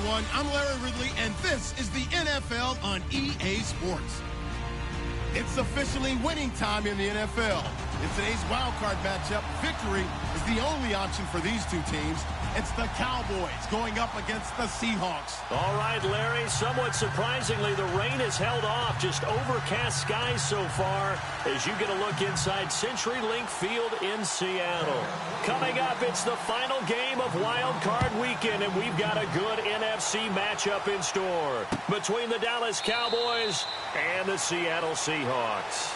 everyone. I'm Larry Ridley, and this is the NFL on EA Sports. It's officially winning time in the NFL. In today's wildcard matchup, victory is the only option for these two teams. It's the Cowboys going up against the Seahawks. All right, Larry, somewhat surprisingly, the rain has held off. Just overcast skies so far as you get a look inside CenturyLink Field in Seattle. Coming up, it's the final game of Wild Card Weekend, and we've got a good NFC matchup in store between the Dallas Cowboys and the Seattle Seahawks.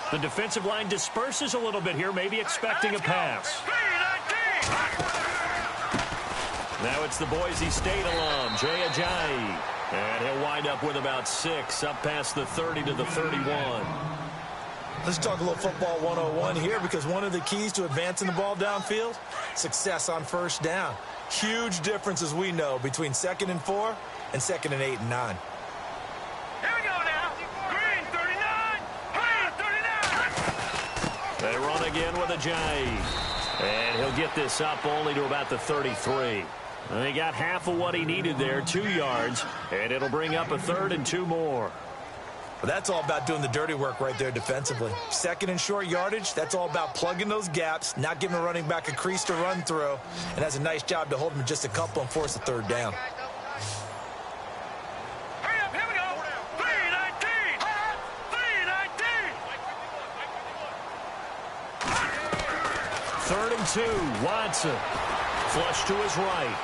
The defensive line disperses a little bit here, maybe expecting a pass. Now it's the Boise State alum, Jay Ajayi. And he'll wind up with about 6, up past the 30 to the 31. Let's talk a little football 101 here, because one of the keys to advancing the ball downfield, success on first down. Huge difference, as we know, between 2nd and 4 and 2nd and 8 and 9. Here we go now. Green 39. Green 39. They run again with Ajayi. And he'll get this up only to about the 33. And he got half of what he needed there, 2 yards. And it'll bring up a 3rd and 2 more. Well, that's all about doing the dirty work right there defensively. 2nd and short yardage, that's all about plugging those gaps, not giving a running back a crease to run through, and has a nice job to hold him just a couple and force a 3rd down. Hurry up, here we go. 319. 319. 3rd and 2, Watson. Flush to his right.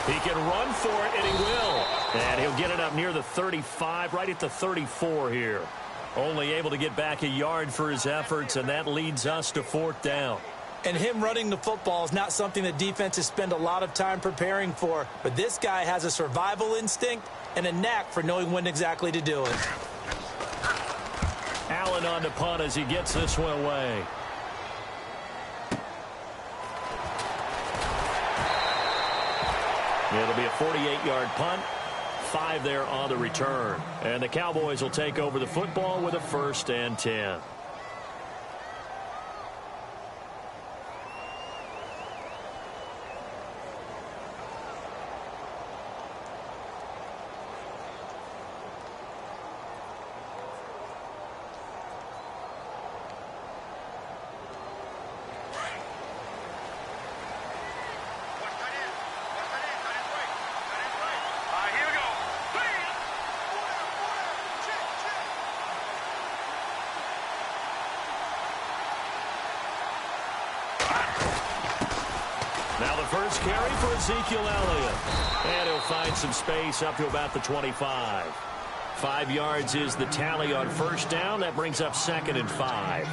He can run for it, and he will. And he'll get it up near the 35, right at the 34 here. Only able to get back a yard for his efforts, and that leads us to 4th down. And him running the football is not something that defenses spend a lot of time preparing for. But this guy has a survival instinct and a knack for knowing when exactly to do it. Allen on the punt as he gets this one away. It'll be a 48-yard punt, 5 there on the return. And the Cowboys will take over the football with a 1st and 10. Now the first carry for Ezekiel Elliott. And he'll find some space up to about the 25. 5 yards is the tally on 1st down. That brings up 2nd and 5.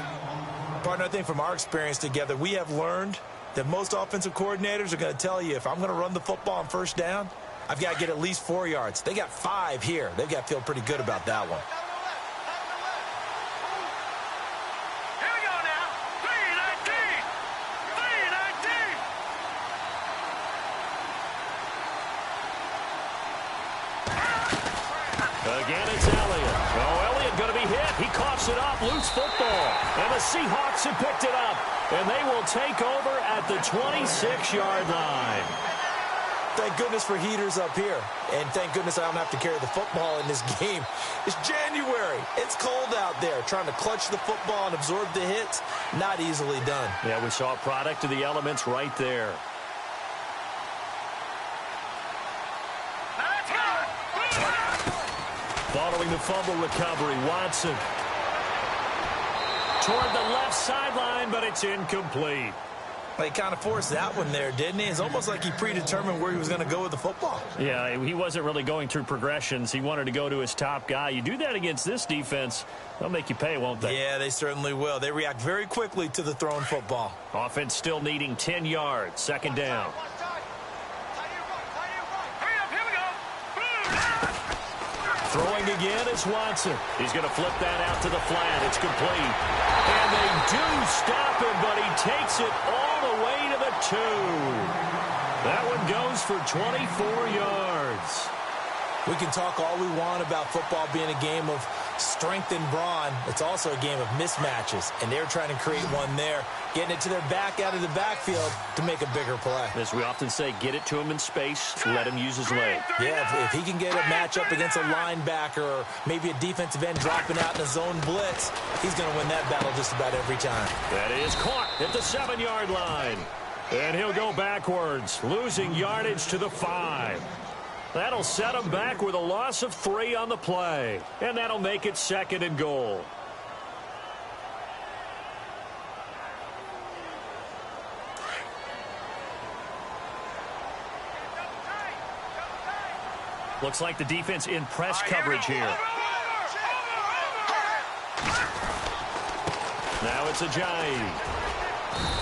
Partner, I think from our experience together, we have learned that most offensive coordinators are going to tell you, if I'm going to run the football on 1st down, I've got to get at least 4 yards. They got 5 here. They've got to feel pretty good about that one. Again, it's Elliott. Oh, Elliott going to be hit. He coughs it up. Loose football. And the Seahawks have picked it up. And they will take over at the 26-yard line. Thank goodness for heaters up here. And thank goodness I don't have to carry the football in this game. It's January. It's cold out there. Trying to clutch the football and absorb the hits, not easily done. Yeah, we saw a product of the elements right there. Following the fumble recovery, Watson. Toward the left sideline, but it's incomplete. He kind of forced that one there, didn't he? It's almost like he predetermined where he was going to go with the football. Yeah, he wasn't really going through progressions. He wanted to go to his top guy. You do that against this defense, they'll make you pay, won't they? Yeah, they certainly will. They react very quickly to the thrown football. Offense still needing 10 yards. 2nd down. Throwing again is Watson. He's going to flip that out to the flat. It's complete. And they do stop him, but he takes it all the way to the 2. That one goes for 24 yards. We can talk all we want about football being a game of strength and brawn. It's also a game of mismatches, and they're trying to create one there, getting it to their back out of the backfield to make a bigger play. As we often say, get it to him in space, let him use his leg. Yeah, if he can get a matchup against a linebacker or maybe a defensive end dropping out in a zone blitz, he's going to win that battle just about every time. That is caught at the 7-yard line. And he'll go backwards, losing yardage to the 5. That'll set him back with a loss of 3 on the play. And that'll make it 2nd and goal. Looks like the defense in press coverage here. Now it's Ajayi.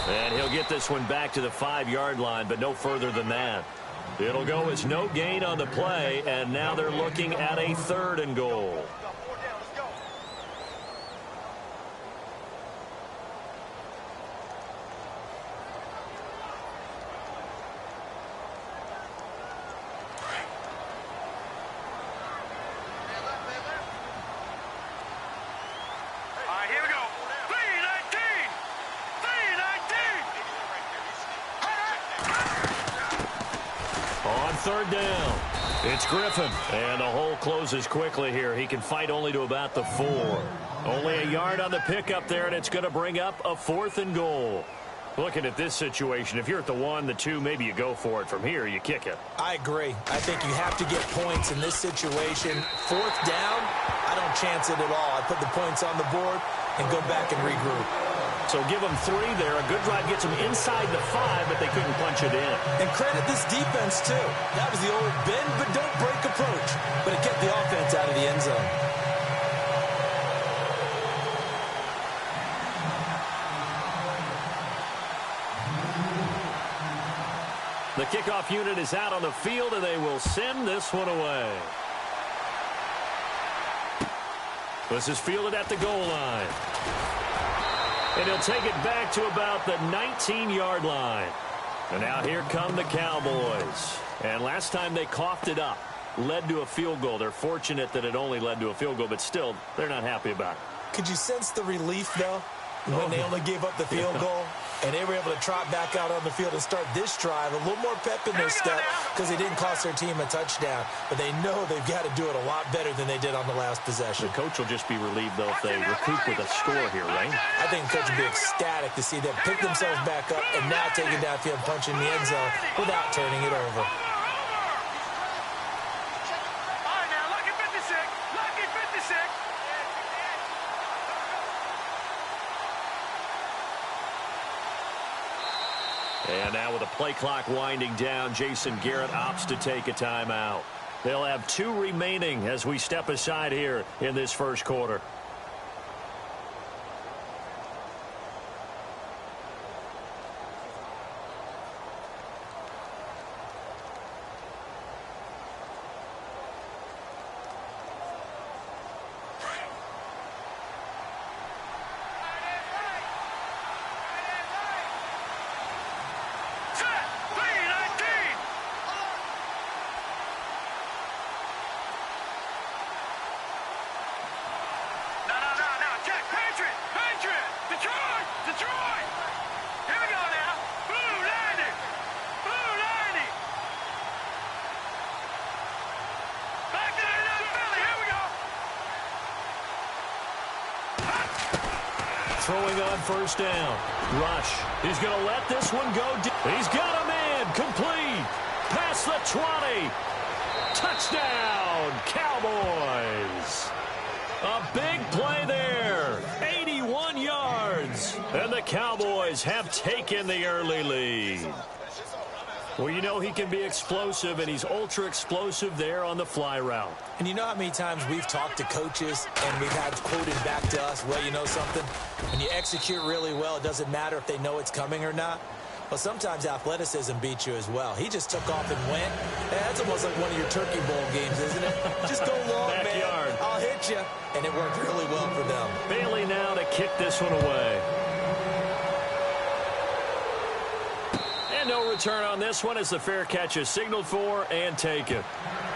And he'll get this one back to the 5-yard line, but no further than that. It'll go as no gain on the play, and now they're looking at a 3rd and goal. Third down. It's Griffin. And the hole closes quickly here. He can fight only to about the 4. Only a yard on the pickup there, and it's going to bring up a 4th and goal. Looking at this situation, if you're at the 1, the 2, maybe you go for it. From here, you kick it. I agree. I think you have to get points in this situation. 4th down, I don't chance it at all. I put the points on the board and go back and regroup. So give them 3 there. A good drive gets them inside the 5, but they couldn't punch it in. And credit this defense, too. That was the old bend but don't break approach. But it kept the offense out of the end zone. The kickoff unit is out on the field, and they will send this one away. This is fielded at the goal line. And he'll take it back to about the 19-yard line. And now here come the Cowboys. And last time they coughed it up, led to a field goal. They're fortunate that it only led to a field goal, but still, they're not happy about it. Could you sense the relief, though, when they only gave up the field goal? And they were able to trot back out on the field and start this drive. A little more pep in their step because they didn't cost their team a touchdown. But they know they've got to do it a lot better than they did on the last possession. The coach will just be relieved, though, if they recoup with a score here, right? I think the coach will be ecstatic to see them pick themselves back up and now take it downfield and punch in the end zone without turning it over. And now with the play clock winding down, Jason Garrett opts to take a timeout. They'll have 2 remaining as we step aside here in this first quarter. Throwing on first down. Rush. He's going to let this one go deep. He's got a man. Complete. Past the 20. Touchdown, Cowboys. A big play there. 81 yards. And the Cowboys have taken the early lead. Well, you know he can be explosive, and he's ultra-explosive there on the fly route. And you know how many times we've talked to coaches and we've had quoted back to us, well, you know something? When you execute really well, it doesn't matter if they know it's coming or not. Well, sometimes athleticism beats you as well. He just took off and went. And that's almost like one of your Turkey Bowl games, isn't it? Just go long, Backyard. man. I'll hit you. And it worked really well for them. Bailey now to kick this one away. And no return on this one as the fair catch is signaled for and taken.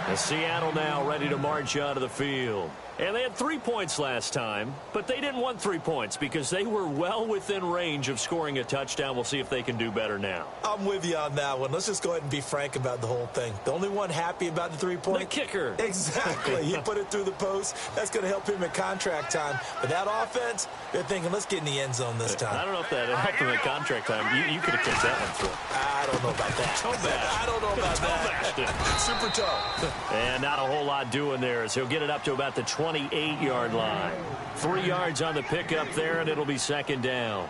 And Seattle now ready to march onto the field. And they had 3 points last time, but they didn't want 3 points because they were well within range of scoring a touchdown. We'll see if they can do better now. I'm with you on that one. Let's just go ahead and be frank about the whole thing. The only one happy about the 3-point? The kicker. Exactly. He put it through the post. That's going to help him at contract time. But that offense, they're thinking, let's get in the end zone this time. I don't know if that helped him at contract time. You could have kicked that one through. I don't know about that. Toe bash. I don't know about that. Super toe. And not a whole lot doing there as he'll get it up to about the 28-yard line. 3 yards on the pickup there, and it'll be second down.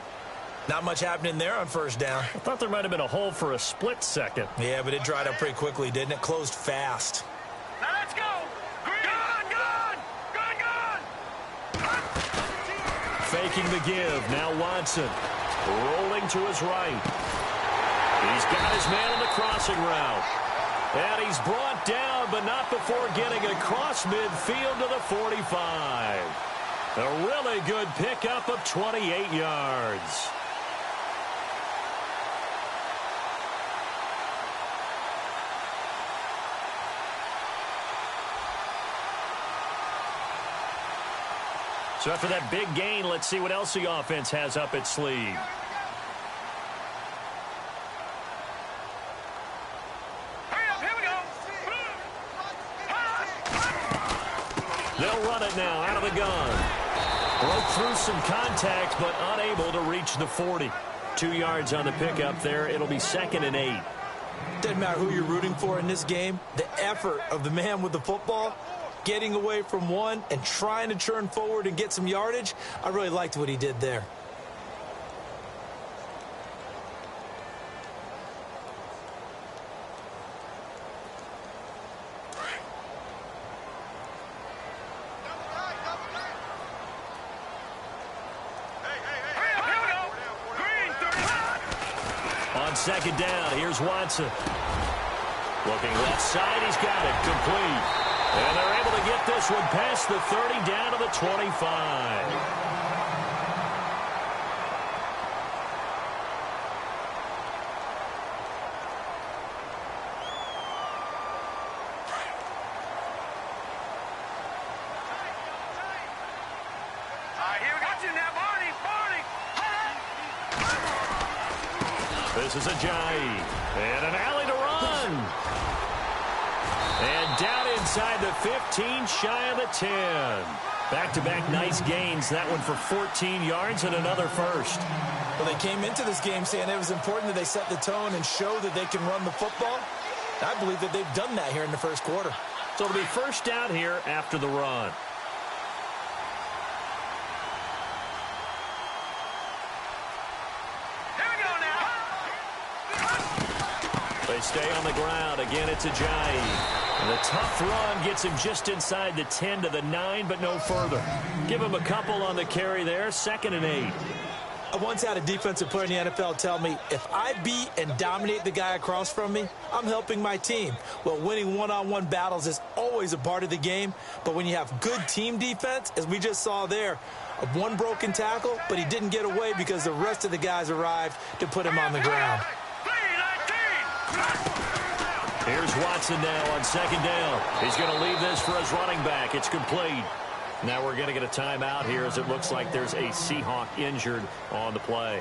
Not much happening there on first down. I thought there might have been a hole for a split second. Yeah, but it dried up pretty quickly, didn't it? Closed fast. Now let's go. Gun. Faking the give. Now Watson rolling to his right. He's got his man on the crossing route. And he's brought down, but not before getting across midfield to the 45. A really good pickup of 28 yards. So after that big gain, let's see what else the offense has up its sleeve. They'll run it now out of the gun. Broke through some contact, but unable to reach the 40. 2 yards on the pickup there. It'll be 2nd and 8. Doesn't matter who you're rooting for in this game. The effort of the man with the football, getting away from one and trying to churn forward and get some yardage, I really liked what he did there. On second down, here's Watson. Looking left side, he's got it, complete. And they're able to get this one past the 30 down to the 25. This is Ajayi. And an alley to run. And down inside the 15, shy of the 10. Back-to-back nice gains. That one for 14 yards and another first. Well, they came into this game saying it was important that they set the tone and show that they can run the football. I believe that they've done that here in the first quarter. So it'll be first down here after the run. They stay on the ground. Again, it's Ajayi. And the tough run gets him just inside the 10 to the 9, but no further. Give him a couple on the carry there. 2nd and 8. I once had a defensive player in the NFL tell me, if I beat and dominate the guy across from me, I'm helping my team. Well, winning one-on-one battles is always a part of the game, but when you have good team defense, as we just saw there, one broken tackle, but he didn't get away because the rest of the guys arrived to put him on the ground. Here's Watson now on second down. He's going to leave this for his running back. It's complete. Now we're going to get a timeout here as it looks like there's a Seahawk injured on the play.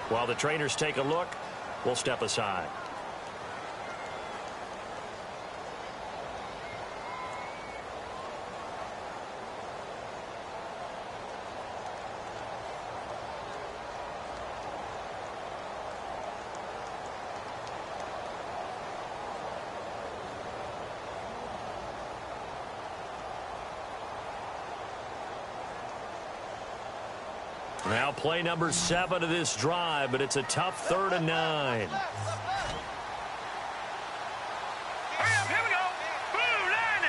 While the trainers take a look, we'll step aside. Now play number 7 of this drive, but it's a tough 3rd and 9. Here we go. Blue 90.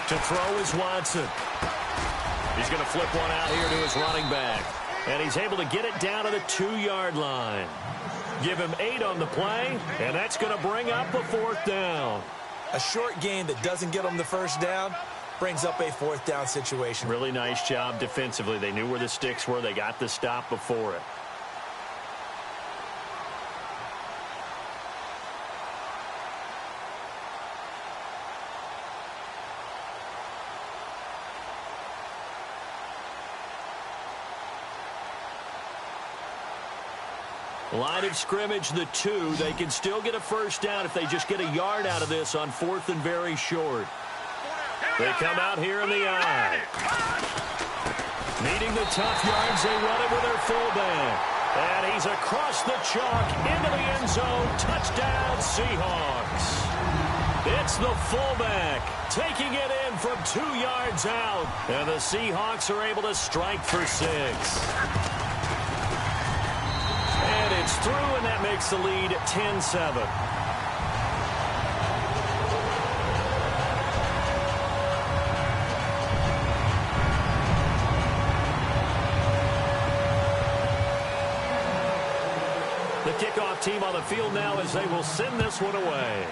To throw is Watson. He's going to flip one out here to his running back. And he's able to get it down to the 2-yard line. Give him 8 on the play, and that's going to bring up a 4th down. A short gain that doesn't get them the first down, brings up a fourth down situation. Really nice job defensively. They knew where the sticks were. They got the stop before it. Line of scrimmage, the 2. They can still get a first down if they just get a yard out of this on 4th and very short. They come out here in the I. Needing the tough yards, they run it with their fullback. And he's across the chalk into the end zone. Touchdown, Seahawks. It's the fullback taking it in from 2 yards out. And the Seahawks are able to strike for 6. And it's through, and that makes the lead 10-7. The kickoff team on the field now as they will send this one away.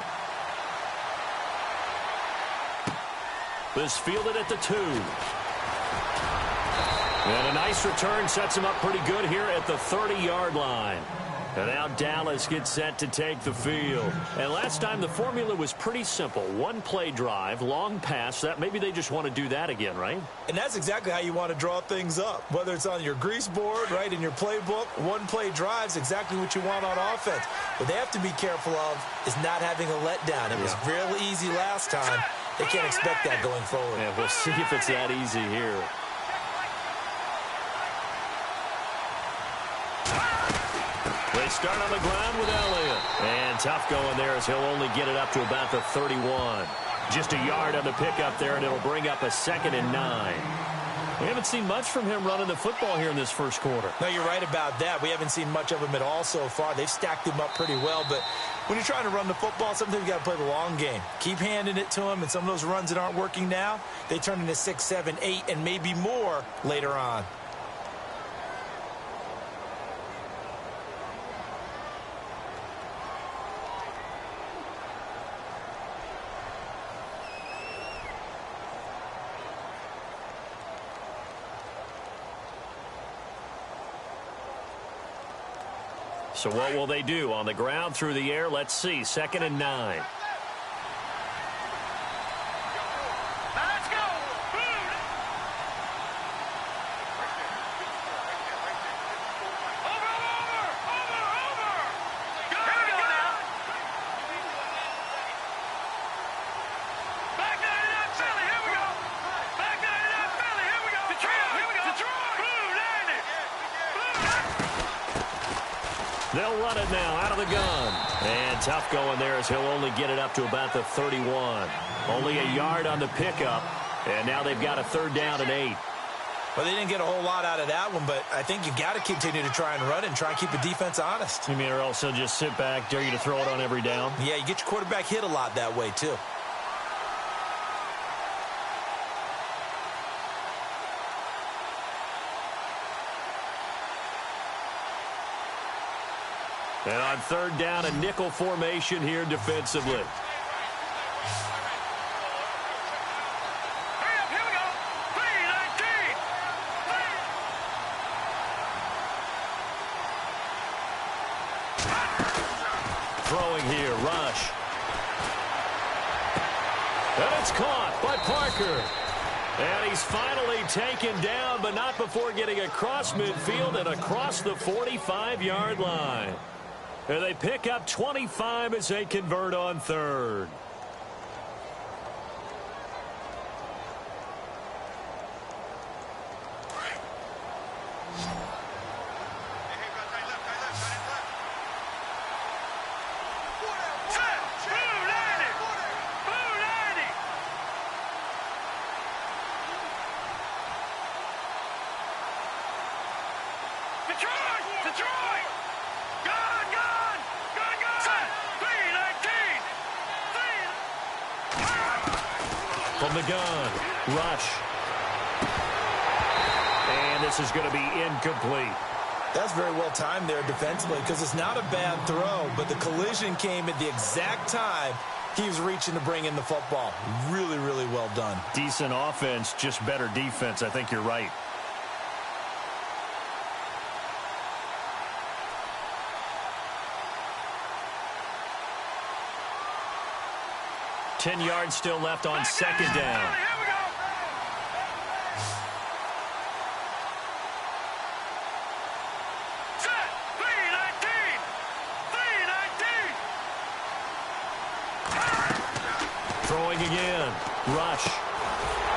This fielded at the 2. And a nice return sets him up pretty good here at the 30-yard line. And now Dallas gets set to take the field. And last time the formula was pretty simple. 1-play drive, long pass. That maybe they just want to do that again, right? And that's exactly how you want to draw things up. Whether it's on your grease board, right, in your playbook, 1-play drive is exactly what you want on offense. What they have to be careful of is not having a letdown. It was real easy last time. They can't expect that going forward. Yeah, we'll see if it's that easy here. They start on the ground with Elliott. And tough going there as he'll only get it up to about the 31. Just a yard on the pickup there, and it'll bring up a 2nd and 9. We haven't seen much from him running the football here in this first quarter. No, you're right about that. We haven't seen much of him at all so far. They've stacked him up pretty well, but when you're trying to run the football, sometimes you got to play the long game. Keep handing it to him, and some of those runs that aren't working now, they turn into 6, 7, 8, and maybe more later on. So what will they do? On the ground, through the air, let's see. 2nd and 9. Let's go. Over. Here we go now. Back 99 Philly, here we go. Back 99 Philly, here we go. Detroit, here we go. Detroit. Blue 90. They'll run it now out of the gun. And tough going there as he'll only get it up to about the 31. Only a yard on the pickup. And now they've got a 3rd down and 8. Well, they didn't get a whole lot out of that one, but I think you've got to continue to try and run it and try and keep the defense honest. You mean, or else they'll just sit back, dare you to throw it on every down? Yeah, you get your quarterback hit a lot that way, too. And on 3rd down, a nickel formation here defensively. Hurry up, here we go. 3-19. Throwing here, rush. And it's caught by Parker. And he's finally taken down, but not before getting across midfield and across the 45-yard line. And they pick up 25 as they convert on 3rd. Detroit! Gone! Set! 3-19! From the gun, rush. And this is going to be incomplete. That's very well timed there defensively because it's not a bad throw, but the collision came at the exact time He was reaching to bring in the football. Really, really well done. Decent offense, just better defense. I think you're right. 10 yards still left on second down. Here we go. Set. 319. 319. Throwing again. Rush.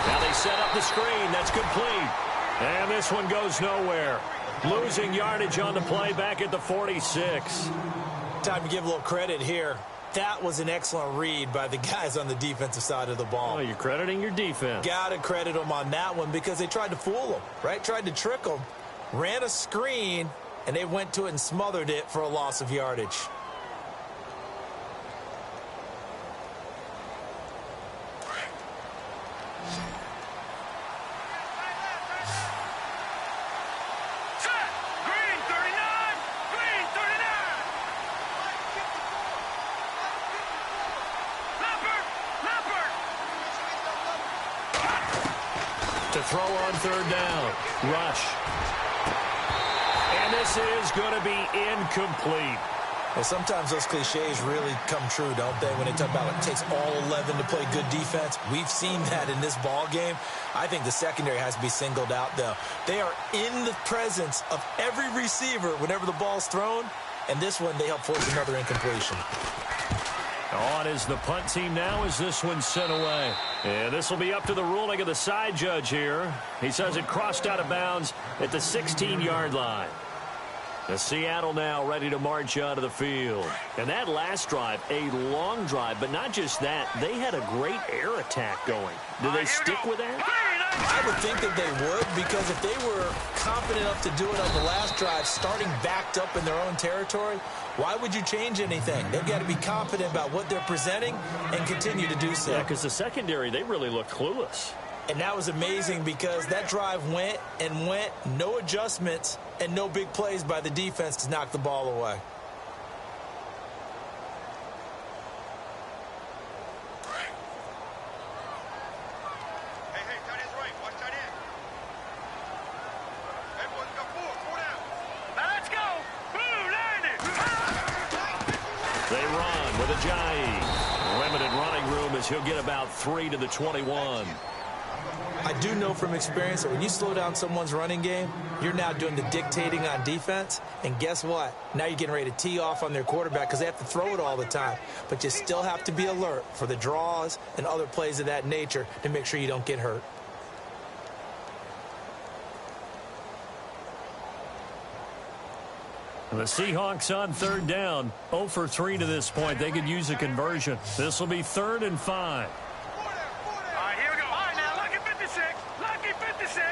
Now they set up the screen. That's complete. And this one goes nowhere. Losing yardage on the play back at the 46. Time to give a little credit here. That was an excellent read by the guys on the defensive side of the ball. Oh, you're crediting your defense. Got to credit them on that one because they tried to fool them, right? Tried to trick them. Ran a screen, and they went to it and smothered it for a loss of yardage. To throw on third down. Rush. And this is going to be incomplete. Well, sometimes those cliches really come true, don't they? When they talk about it takes all 11 to play good defense. We've seen that in this ball game. I think the secondary has to be singled out, though. They are in the presence of every receiver whenever the ball's thrown. And this one, they help force another incompletion. On is the punt team now as this one's sent away. And this will be up to the ruling of the side judge here. He says it crossed out of bounds at the 16-yard line. The Seattle now ready to march out of the field. And that last drive, a long drive, but not just that. They had a great air attack going. Do they stick with that? I would think that they would, because if they were confident enough to do it on the last drive, starting backed up in their own territory, why would you change anything? They've got to be confident about what they're presenting and continue to do so. Yeah, because the secondary, they really look clueless. And that was amazing because that drive went and went, no adjustments, and no big plays by the defense to knock the ball away. He'll get about 3 to the 21. I do know from experience that when you slow down someone's running game, you're now doing the dictating on defense. And guess what? Now you're getting ready to tee off on their quarterback because they have to throw it all the time. But you still have to be alert for the draws and other plays of that nature to make sure you don't get hurt. The Seahawks on third down, 0 for 3 to this point. They could use a conversion. This will be 3rd and 5. All right, here we go. All right, now, lucky 56. Lucky 56.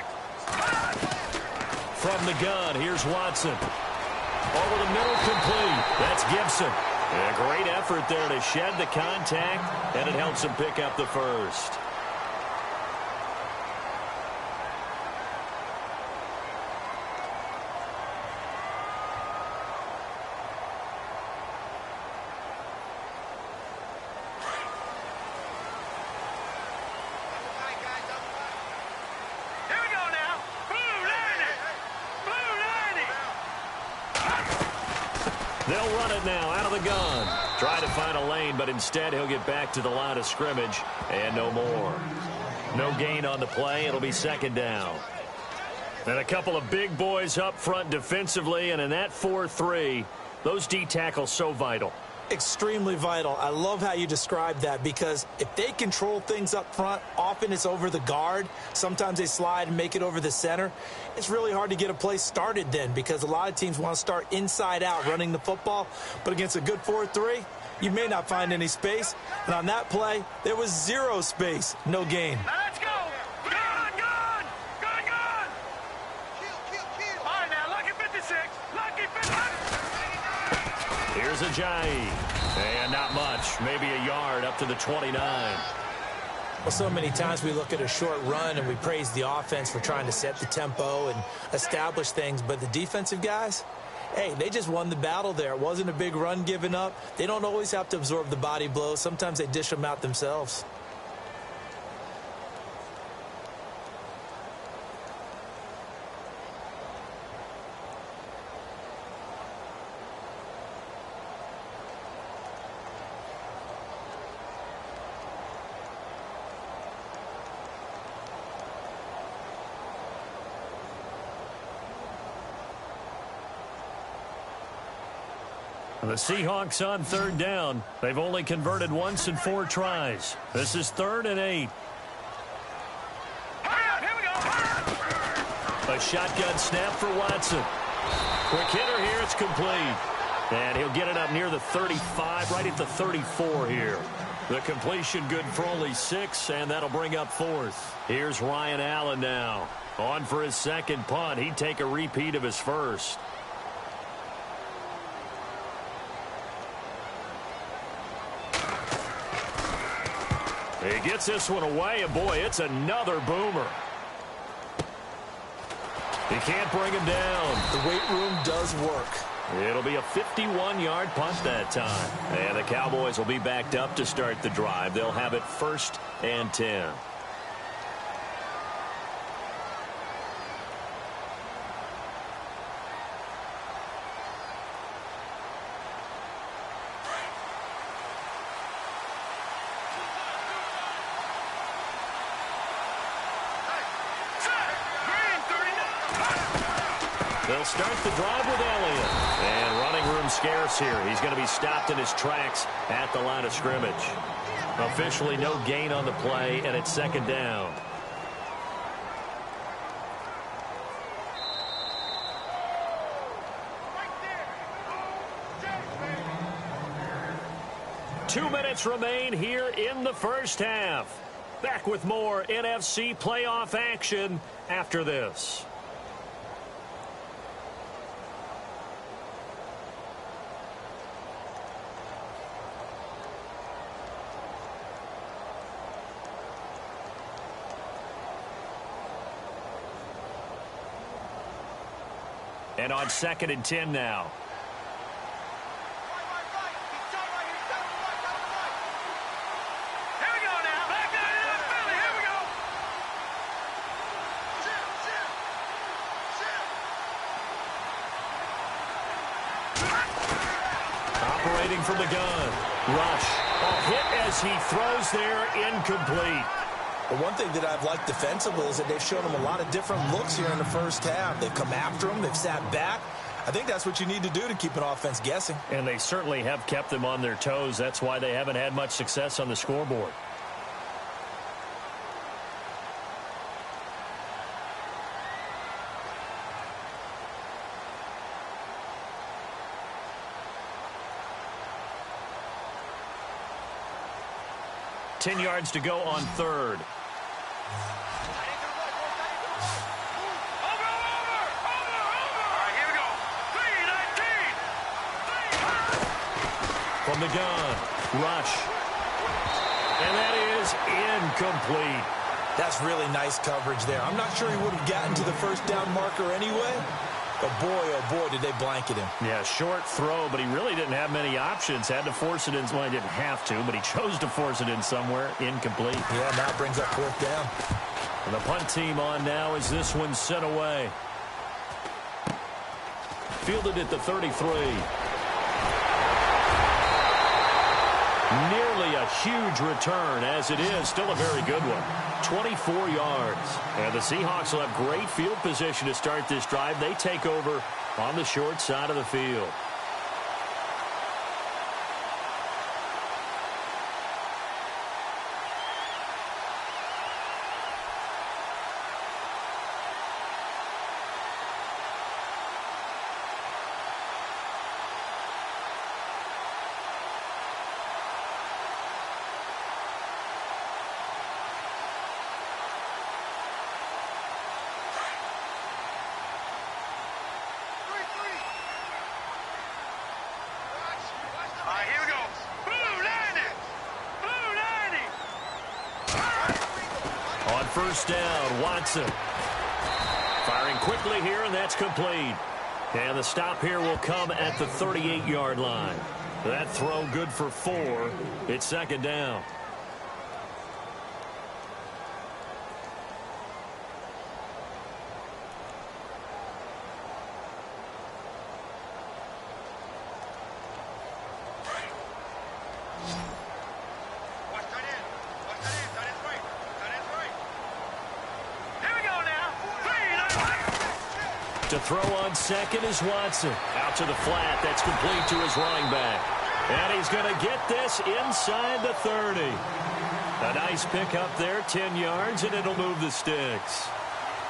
From the gun, here's Watson. Over the middle, complete. That's Gibson. A great effort there to shed the contact, and it helps him pick up the first. They'll run it now out of the gun. Try to find a lane, but instead he'll get back to the line of scrimmage and no more. No gain on the play. It'll be 2nd down. And a couple of big boys up front defensively, and in that 4-3, those D tackles so vital. Extremely vital. I love how you described that because if they control things up front, often it's over the guard. Sometimes they slide and make it over the center. It's really hard to get a play started then because a lot of teams want to start inside out running the football. But against a good 4-3, you may not find any space. And on that play, there was 0 space, no gain. Let's go. Gun, gun. Gun, gun. Kill. All right, now, lucky 56. Lucky 56. Here's Ajayi. And not much. Maybe a yard up to the 29. Well, so many times we look at a short run and we praise the offense for trying to set the tempo and establish things. But the defensive guys, Hey, they just won the battle there. It wasn't a big run given up. They don't always have to absorb the body blows. Sometimes they dish them out themselves. The Seahawks on third down. They've only converted once in 4 tries. This is 3rd and 8. Here we go. A shotgun snap for Watson. Quick hitter here. It's complete. And he'll get it up near the 35, right at the 34 here. The completion good for only 6, and that'll bring up 4th. Here's Ryan Allen now. On for his second punt. He'd take a repeat of his first. He gets this one away, and boy, it's another boomer. He can't bring him down. The weight room does work. It'll be a 51-yard punt that time. And the Cowboys will be backed up to start the drive. They'll have it 1st and 10. They'll start the drive with Elliott. And running room scarce here. He's going to be stopped in his tracks at the line of scrimmage. Officially no gain on the play, and it's 2nd down. Two minutes remain here in the first half. Back with more NFC playoff action after this. And on 2nd and 10 now. Here we go now. Back down in Philly. Here we go. Operating from the gun. Rush. A hit as he throws there, incomplete. But one thing that I've liked defensively is that they've shown them a lot of different looks here in the first half. They've come after them. They've sat back. I think that's what you need to do to keep an offense guessing. And they certainly have kept them on their toes. That's why they haven't had much success on the scoreboard. Ten yards to go on 3rd. From the gun, rush. And that is incomplete. That's really nice coverage there. I'm not sure he would have gotten to the first down marker anyway. But boy, oh boy, did they blanket him. Yeah, short throw, but he really didn't have many options. Had to force it in. Well, he didn't have to, but he chose to force it in somewhere. Incomplete. Yeah, now it brings up 4th down. And the punt team on now as this one's sent away. Fielded at the 33. Nearly a huge return, as it is. Still a very good one. 24 yards. And the Seahawks will have great field position to start this drive. They take over on the short side of the field. First down, Watson. Firing quickly here, and that's complete. And the stop here will come at the 38-yard line. That throw good for 4. It's second down. To throw on second is Watson. Out to the flat. That's complete to his running back. And he's going to get this inside the 30. A nice pickup there, 10 yards, and it'll move the sticks.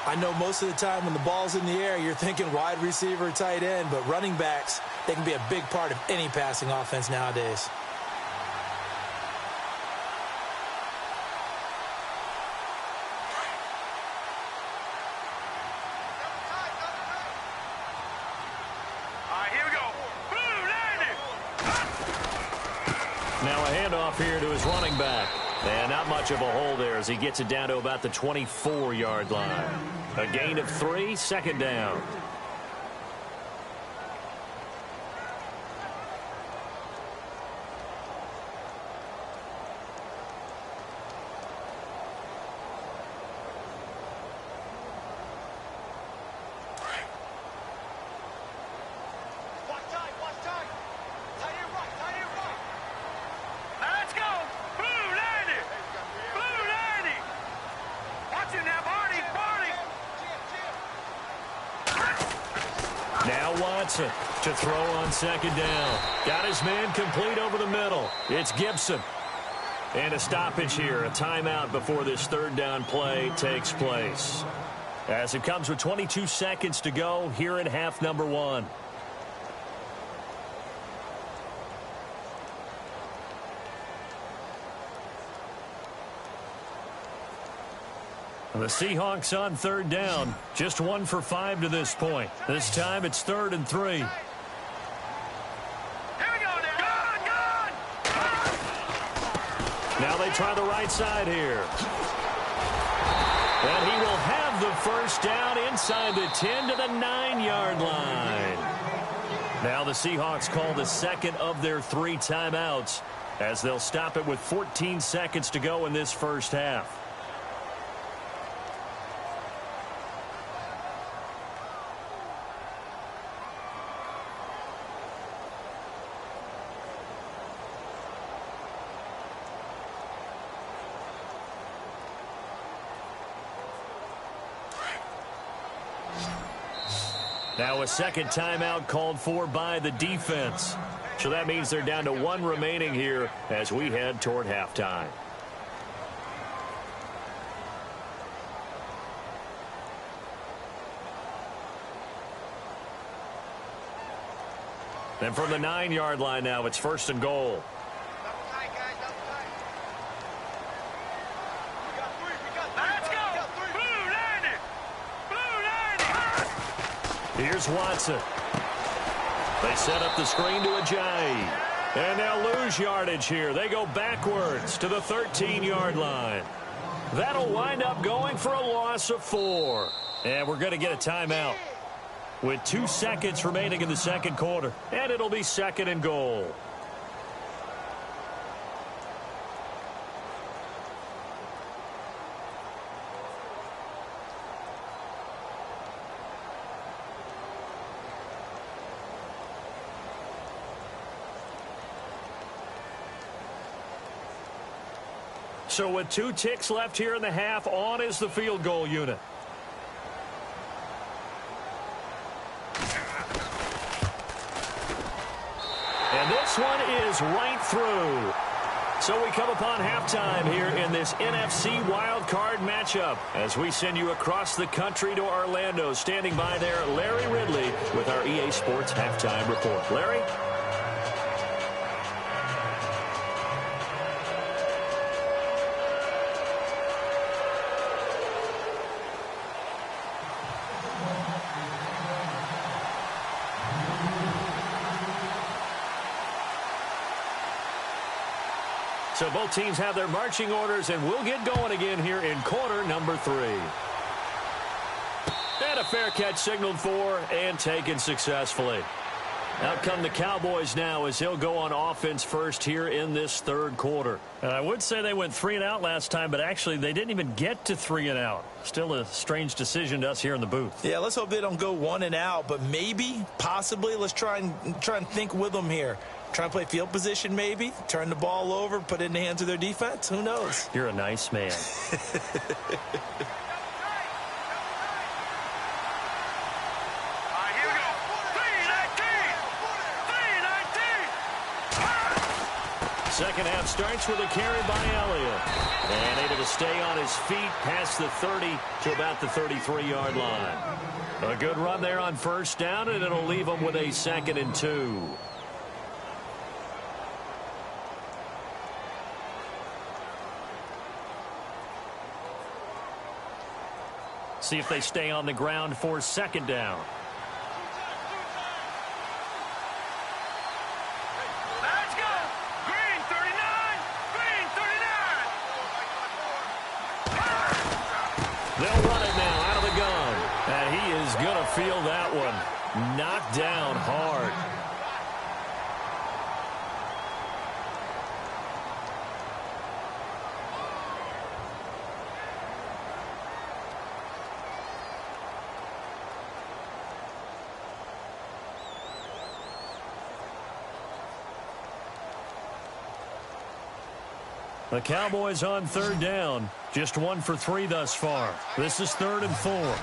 I know most of the time when the ball's in the air, you're thinking wide receiver, tight end, but running backs, they can be a big part of any passing offense nowadays. Now a handoff here to his running back. And not much of a hole there as he gets it down to about the 24-yard line. A gain of 3, second down. Now Watson to throw on second down. Got his man complete over the middle. It's Gibson. And a stoppage here, a timeout before this third down play takes place. As it comes with 22 seconds to go here in half number 1. The Seahawks on third down. Just 1 for 5 to this point. This time it's 3rd and 3. Here we go now. Gone! Now they try the right side here. And he will have the first down inside the 10 to the 9-yard line. Now the Seahawks call the second of their 3 timeouts as they'll stop it with 14 seconds to go in this first half. Now a second timeout called for by the defense. So that means they're down to 1 remaining here as we head toward halftime. And from the 9-yard line now, it's 1st and goal. Here's Watson. They set up the screen to Ajayi. And they'll lose yardage here. They go backwards to the 13-yard line. That'll wind up going for a loss of 4. And we're going to get a timeout with 2 seconds remaining in the second quarter. And it'll be 2nd and goal. So with 2 ticks left here in the half, on is the field goal unit. And this one is right through. So we come upon halftime here in this NFC wildcard matchup as we send you across the country to Orlando. Standing by there, Larry Ridley with our EA Sports Halftime Report. Larry? So both teams have their marching orders, and we'll get going again here in quarter number 3. And a fair catch signaled for and taken successfully. Out come the Cowboys now as he'll go on offense first here in this third quarter. And I would say they went 3 and out last time, but actually they didn't even get to 3 and out. Still a strange decision to us here in the booth. Yeah, let's hope they don't go 1 and out, but maybe, possibly, let's try and think with them here. Try and play field position maybe, turn the ball over, put it in the hands of their defense. Who knows? You're a nice man. Second half starts with a carry by Elliott. And able to stay on his feet past the 30 to about the 33-yard line. A good run there on first down, and it'll leave him with a 2nd and 2. See if they stay on the ground for 2nd down. They'll run it now out of the gun. And he is going to feel that one. Knocked down hard. The Cowboys on 3rd down. Just 1 for 3 thus far. This is 3rd and 4.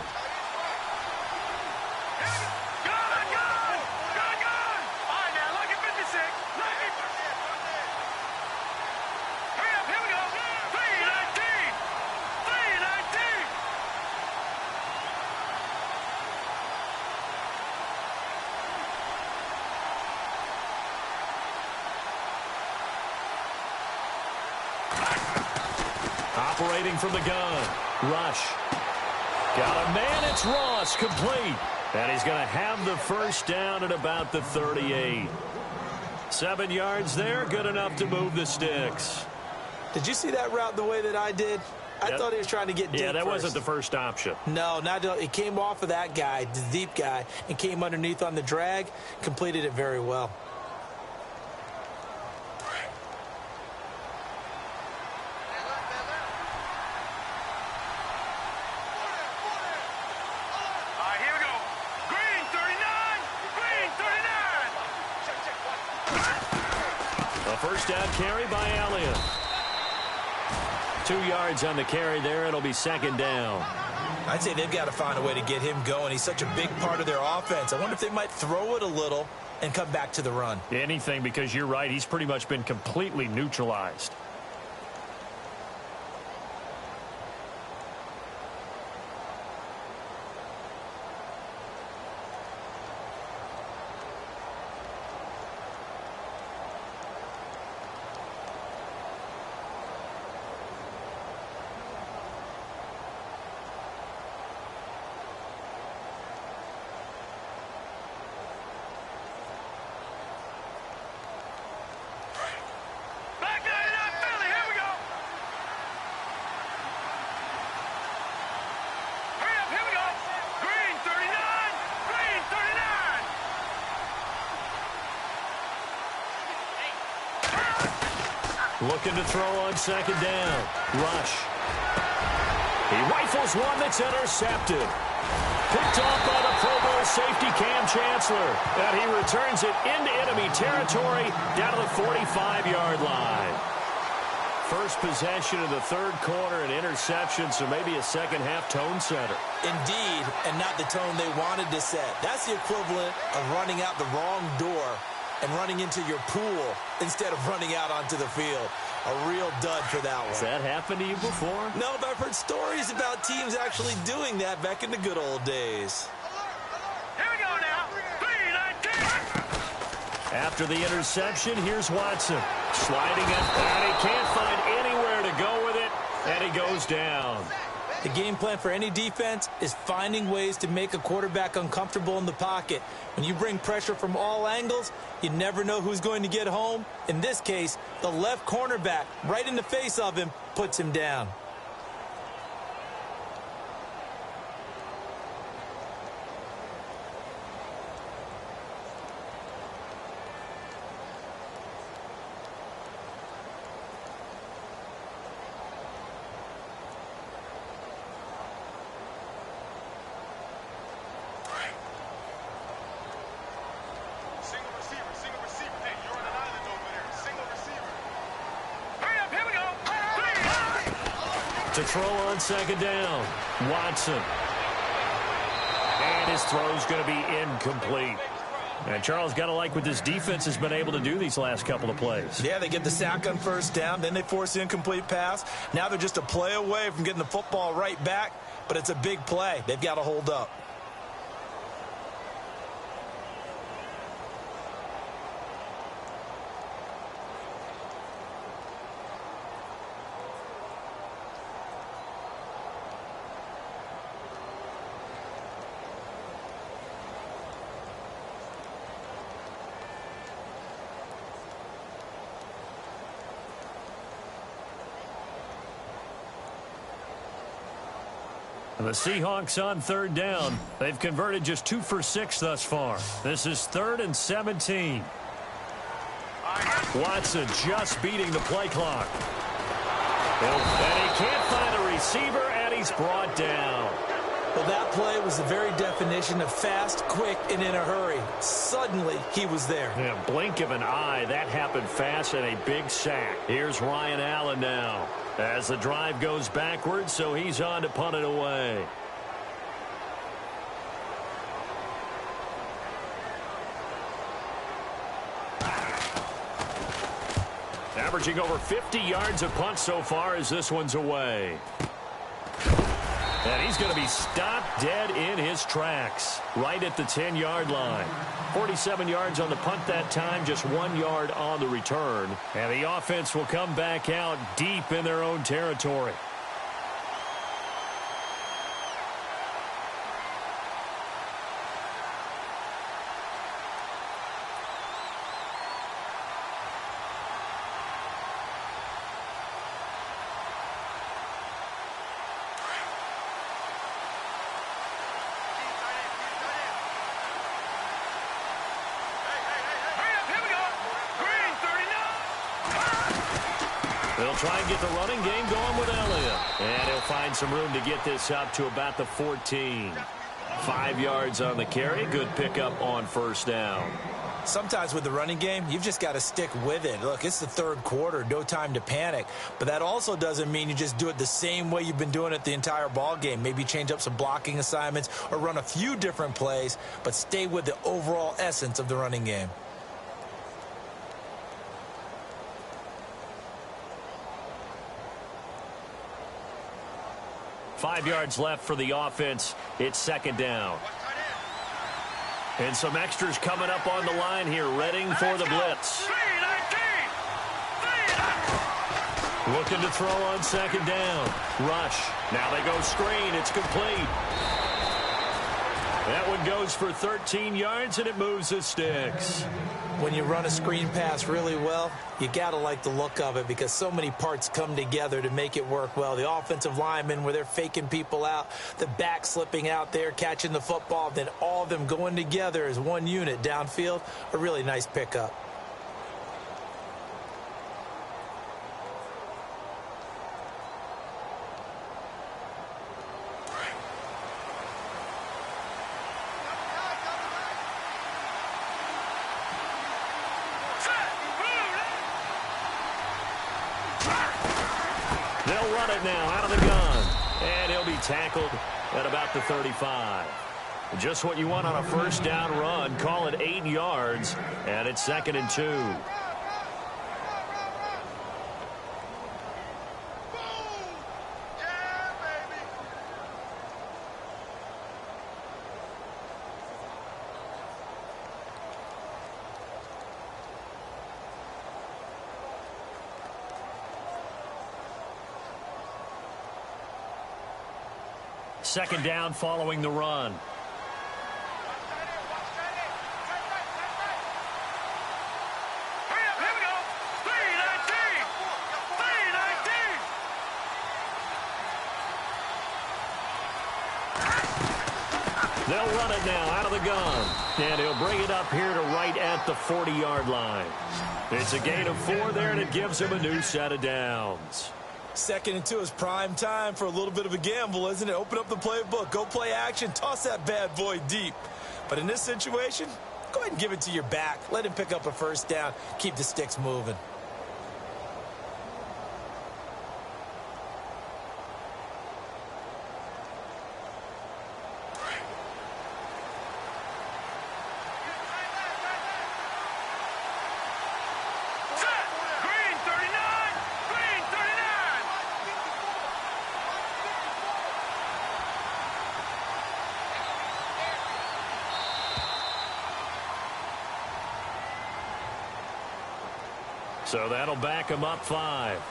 Operating from the gun. Rush. Got a man. It's Ross. Complete. And he's going to have the first down at about the 38. 7 yards there. Good enough to move the sticks. Did you see that route the way that I did? I thought he was trying to get deep. Yeah, that wasn't the first option. No, it came off of that guy, the deep guy, and came underneath on the drag. Completed it very well. First down carry by Elliott. 2 yards on the carry there. It'll be 2nd down. I'd say they've got to find a way to get him going. He's such a big part of their offense. I wonder if they might throw it a little and come back to the run. Anything, because you're right. He's pretty much been completely neutralized. Looking to throw on 2nd down. Rush. He rifles one that's intercepted. Picked off by the Pro Bowl safety Cam Chancellor. And he returns it into enemy territory down to the 45-yard line. First possession of the third quarter, an interception, so maybe a second-half tone setter. Indeed, and not the tone they wanted to set. That's the equivalent of running out the wrong door and running into your pool instead of running out onto the field. A real dud for that one. Has that happened to you before? No, but I've heard stories about teams actually doing that back in the good old days. Here we go now. 3-19. After the interception, here's Watson. Sliding up, and he can't find anywhere to go with it, and he goes down. The game plan for any defense is finding ways to make a quarterback uncomfortable in the pocket. When you bring pressure from all angles, you never know who's going to get home. In this case, the left cornerback, right in the face of him, puts him down. To throw on second down, Watson. And his throw's going to be incomplete. And Charles, got to like what this defense has been able to do these last couple of plays. Yeah, they get the sack on first down, then they force the incomplete pass. Now they're just a play away from getting the football right back, but it's a big play. They've got to hold up. The Seahawks on third down. They've converted just 2 for 6 thus far. This is 3rd and 17. Watson just beating the play clock. And he can't find a receiver, and he's brought down. Well, that play was the very definition of fast, quick, and in a hurry. Suddenly, he was there. Yeah, blink of an eye. That happened fast and a big sack. Here's Ryan Allen now. As the drive goes backwards, so he's on to punt it away. Averaging over 50 yards a punt so far as this one's away. And he's going to be stopped dead in his tracks, right at the 10-yard line. 47 yards on the punt that time, just 1 yard on the return. And the offense will come back out deep in their own territory. They'll try and get the running game going with Elliott. And he'll find some room to get this up to about the 14. 5 yards on the carry. Good pickup on first down. Sometimes with the running game, you've just got to stick with it. Look, it's the third quarter, no time to panic. But that also doesn't mean you just do it the same way you've been doing it the entire ball game. Maybe change up some blocking assignments or run a few different plays, but stay with the overall essence of the running game. Five yards left for the offense. It's second down. And some extras coming up on the line here, readying for the blitz. Looking to throw on second down. Rush. Now they go screen. It's complete. That one goes for 13 yards, and it moves the sticks. When you run a screen pass really well, you got to like the look of it because so many parts come together to make it work well. The offensive linemen, where they're faking people out, the back slipping out there, catching the football, then all of them going together as one unit downfield, a really nice pickup. They'll run it now out of the gun. And he'll be tackled at about the 35. Just what you want on a first down run. Call it 8 yards. And it's 2nd and 2. Second down following the run. They'll run it now out of the gun. And he'll bring it up here to right at the 40-yard line. It's a gain of 4 there, and it gives him a new set of downs. 2nd and 2 is prime time for a little bit of a gamble, isn't it? Open up the playbook, go play action, toss that bad boy deep. But in this situation, go ahead and give it to your back. Let him pick up a first down. Keep the sticks moving. So that'll back them up 5.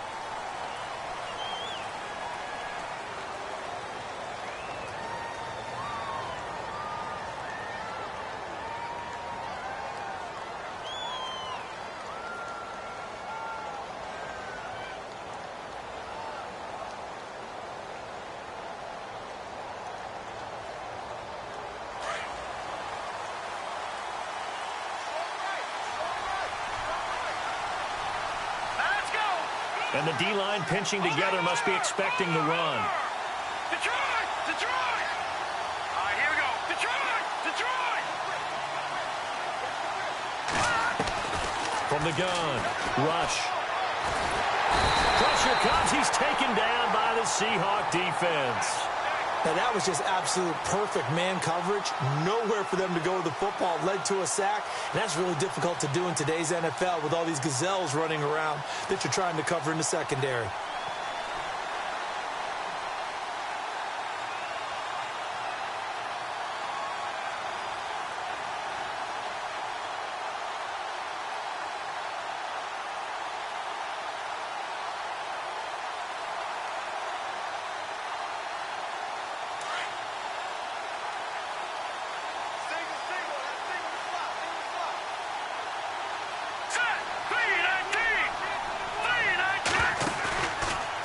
And the D-line pinching together must be expecting the run. Detroit! Detroit! All right, here we go. Detroit! Detroit! From the gun, rush. Pressure comes. He's taken down by the Seahawk defense. Now, that was just absolute perfect man coverage. Nowhere for them to go with the football. Led to a sack. And that's really difficult to do in today's NFL with all these gazelles running around that you're trying to cover in the secondary.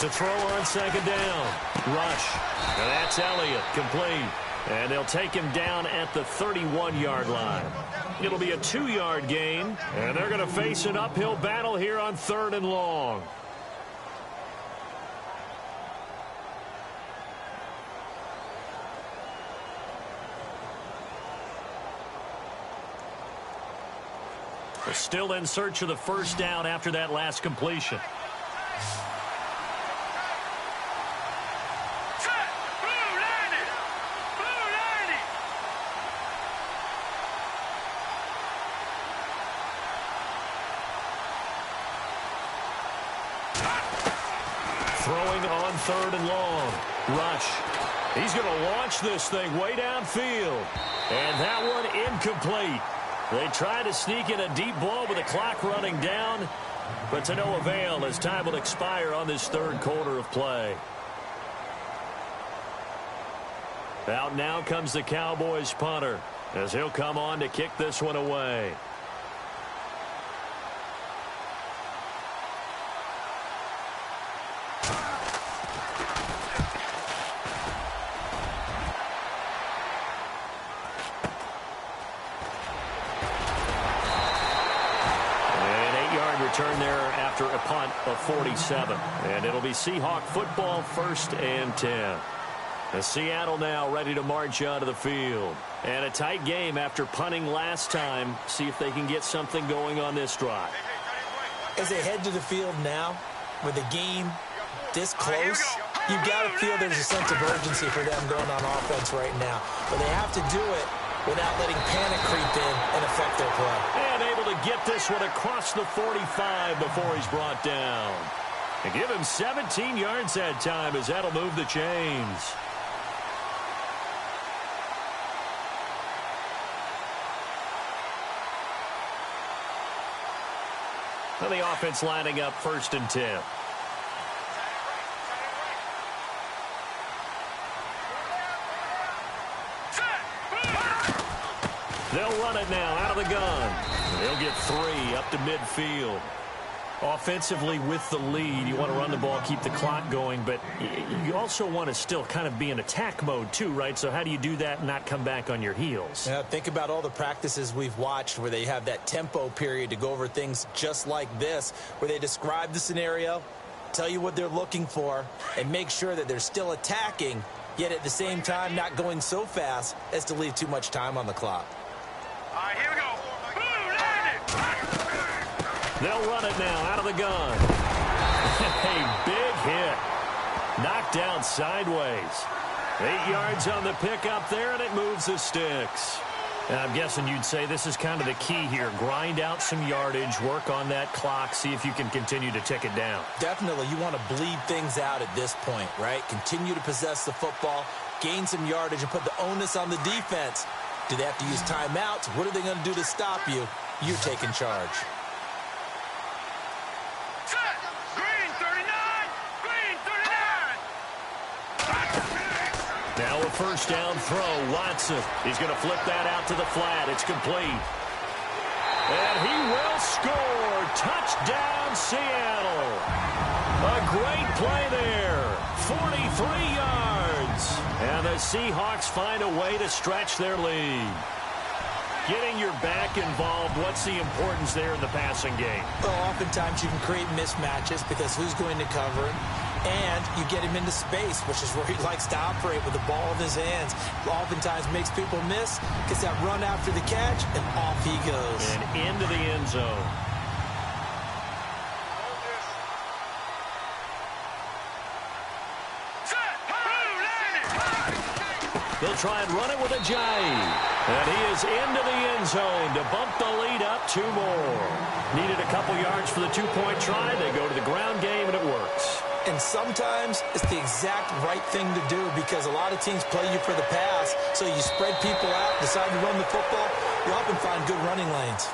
To throw on second down. Rush. And that's Elliott, complete. And they'll take him down at the 31-yard line. It'll be a 2-yard gain, and they're going to face an uphill battle here on 3rd and long. They're still in search of the first down after that last completion. Throwing on 3rd and long. Rush. He's going to launch this thing way downfield. And that one incomplete. They try to sneak in a deep ball with the clock running down, but to no avail as time will expire on this 3rd quarter of play. Out now comes the Cowboys punter as he'll come on to kick this one away. Return there after a punt of 47. And it'll be Seahawk football, 1st and 10. And Seattle now ready to march onto the field. And a tight game after punting last time. See if they can get something going on this drive. As they head to the field now, with the game this close, you've got to feel there's a sense of urgency for them going on offense right now. But they have to do it without letting panic creep in and affect their play. And able to get this one across the 45 before he's brought down. And give him 17 yards that time as that'll move the chains. And the offense lining up 1st and 10. They'll run it now out of the gun. They'll get 3 up to midfield. Offensively with the lead, you want to run the ball, keep the clock going, but you also want to still kind of be in attack mode too, right? So how do you do that and not come back on your heels? Yeah, think about all the practices we've watched where they have that tempo period to go over things just like this, where they describe the scenario, tell you what they're looking for, and make sure that they're still attacking, yet at the same time not going so fast as to leave too much time on the clock. All right, here we go. They'll run it now out of the gun. A big hit. Knocked down sideways. 8 yards on the pickup there, and it moves the sticks. And I'm guessing you'd say this is kind of the key here. Grind out some yardage, work on that clock, see if you can continue to tick it down. Definitely. You want to bleed things out at this point, right? Continue to possess the football, gain some yardage, and put the onus on the defense. Do they have to use timeouts? What are they going to do to stop you? You're taking charge. Now a first down throw. Watson. He's going to flip that out to the flat. It's complete. And he will score. Touchdown, Seattle. A great play there. 43 yards. And the Seahawks find a way to stretch their lead. Getting your back involved, what's the importance there in the passing game? Well, oftentimes you can create mismatches because who's going to cover him? And you get him into space, which is where he likes to operate with the ball in his hands. Oftentimes makes people miss, gets that run after the catch, and off he goes. And into the end zone. They'll try and run it with a jive. And he is into the end zone to bump the lead up 2 more. Needed a couple yards for the 2-point try. They go to the ground game, and it works. And sometimes it's the exact right thing to do because a lot of teams play you for the pass. So you spread people out, decide to run the football. You often find good running lanes.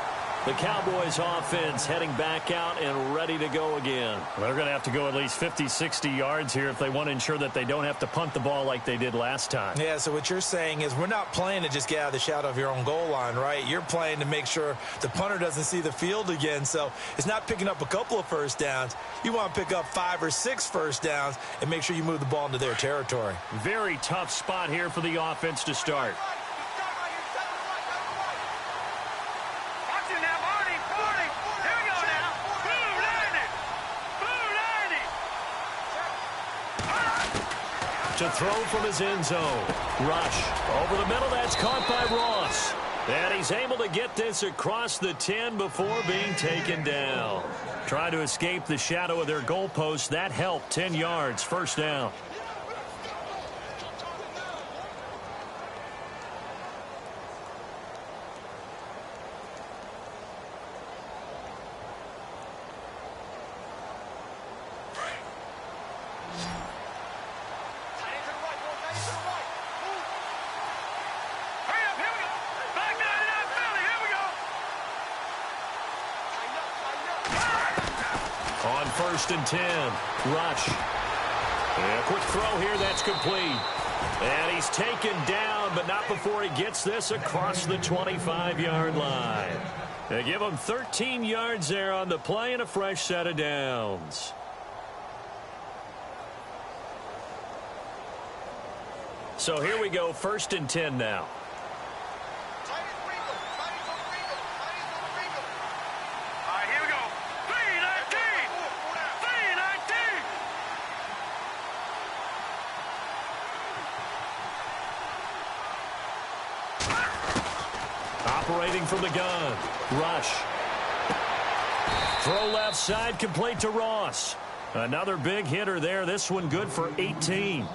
The Cowboys offense heading back out and ready to go again. They're going to have to go at least 50, 60 yards here if they want to ensure that they don't have to punt the ball like they did last time. Yeah, so what you're saying is we're not playing to just get out of the shadow of your own goal line, right? You're playing to make sure the punter doesn't see the field again. So it's not picking up a couple of first downs. You want to pick up 5 or 6 first downs and make sure you move the ball into their territory. Very tough spot here for the offense to start. To throw from his end zone. Rush. Over the middle. That's caught by Ross. And he's able to get this across the 10 before being taken down. Trying to escape the shadow of their goalpost. That helped. 10 yards. First down. On 1st and 10. Rush. And a quick throw here. That's complete. And he's taken down, but not before he gets this across the 25-yard line. They give him 13 yards there on the play and a fresh set of downs. So here we go. 1st and 10 now. Operating from the gun. Rush. Throw left side, complete to Ross. Another big hitter there. This one good for 18.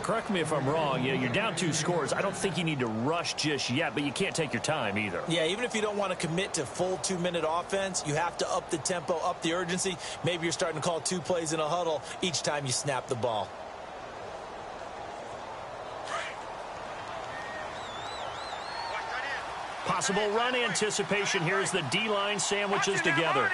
Correct me if I'm wrong. You're down 2 scores. I don't think you need to rush just yet, but you can't take your time either. Yeah, even if you don't want to commit to full 2-minute offense, you have to up the tempo, up the urgency. Maybe you're starting to call 2 plays in a huddle each time you snap the ball. Possible run anticipation here as the D-line sandwiches together.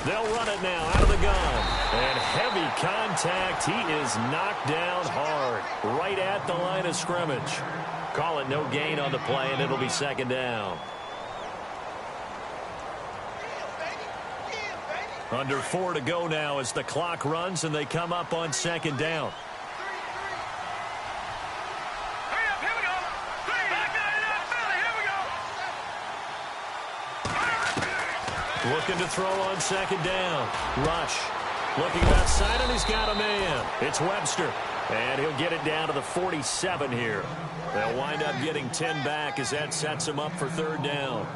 They'll run it now out of the gun. And heavy contact. He is knocked down hard right at the line of scrimmage. Call it no gain on the play, and it'll be 2nd down. Under 4 to go now as the clock runs and they come up on 2nd down. Looking to throw on 2nd down. Rush. Looking outside, and he's got a man. It's Webster. And he'll get it down to the 47 here. They'll wind up getting 10 back as that sets him up for 3rd down.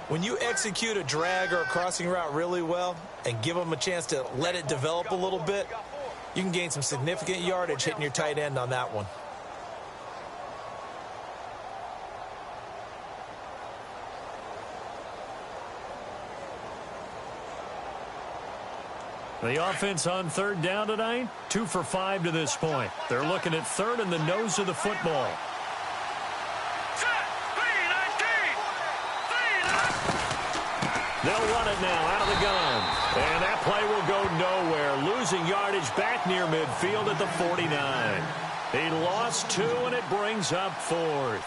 When you execute a drag or a crossing route really well and give them a chance to let it develop a little bit, you can gain some significant yardage hitting your tight end on that one. The offense on 3rd down tonight, 2 for 5 to this point. They're looking at 3rd and the nose of the football. They'll run it now out of the gun. And that play will go nowhere, losing yardage back near midfield at the 49. He lost 2, and it brings up 4th.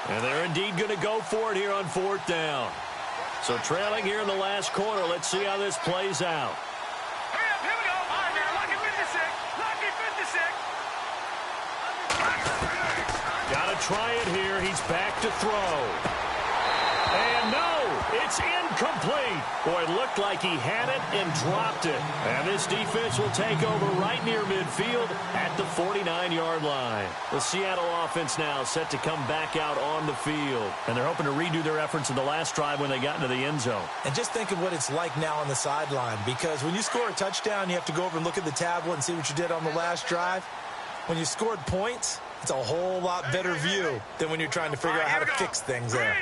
And they're indeed going to go for it here on 4th down. So trailing here in the last quarter, let's see how this plays out. Hurry up, here we go. All right, now, lucky 56. Lucky 56. Got to try it here. He's back to throw. And no, it's incomplete. Boy, it looked like he had it and dropped it. And this defense will take over right near midfield at the 49-yard line. The Seattle offense now set to come back out on the field. And they're hoping to redo their efforts in the last drive when they got into the end zone. And just think of what it's like now on the sideline, because when you score a touchdown, you have to go over and look at the tablet and see what you did on the last drive. When you scored points, it's a whole lot better view than when you're trying to figure out how to fix things there.